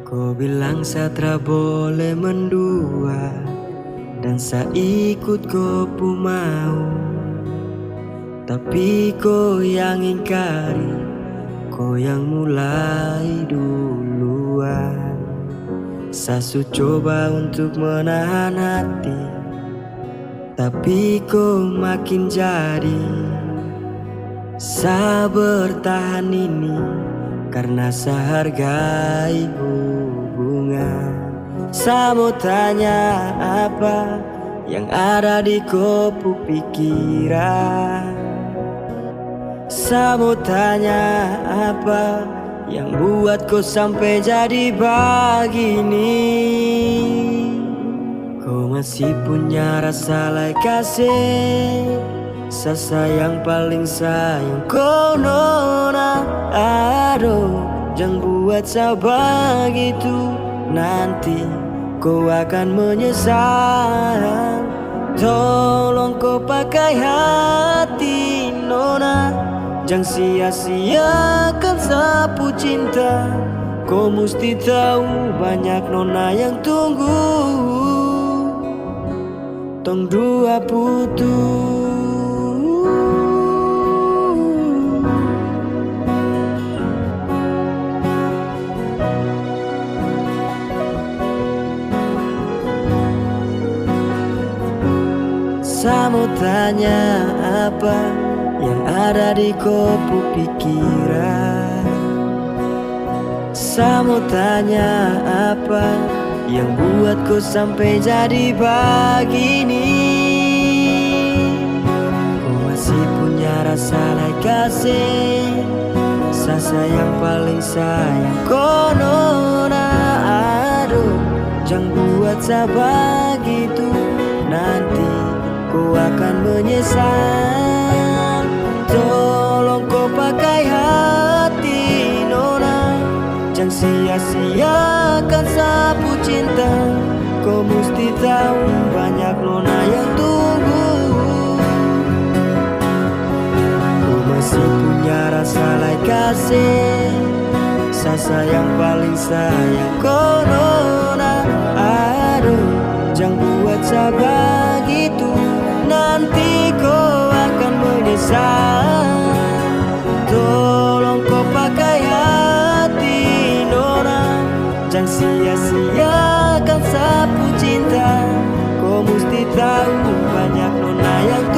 Kau bilang satra boleh mendua dan saya ikut kau pu mau, tapi kau yang ingkari, kau yang mulai duluan. Saya coba untuk menahan hati, tapi kau makin jadi. Saya bertahan ini karena saya hargai hubungan. Saya mau tanya apa yang ada di kopu pikiran. Saya mau tanya apa yang buat kau sampai jadi begini. Kau masih punya rasa like kasih, sayang paling sayang kau nona. Aduh, jangan buat saya begitu, nanti kau akan menyesal. Tolong kau pakai hati nona, jangan sia-siakan sapu cinta. Kau mesti tahu banyak nona yang tunggu, tong dua putus. Saya mau tanya apa yang ada di kopu pikiran. Saya mau tanya apa yang buat kau sampai jadi begini. Kau masih punya rasa like kasih, sayang paling sayang kau nona. Aduh, jangan buat saya begitu, nanti kau akan menyesal. Tolong kau pakai hati nona, jangan sia-siakan sapu cinta. Kau mesti tahu banyak nona yang tunggu. Kau masih punya rasa like kasih, sayang paling sayang kau nona. Aduh, jangan buat saya begitu, nanti kau akan menyesal. Tolong kau pakai hati nona, jangan sia-siakan sapu cinta. Kau mesti tahu banyak nona yang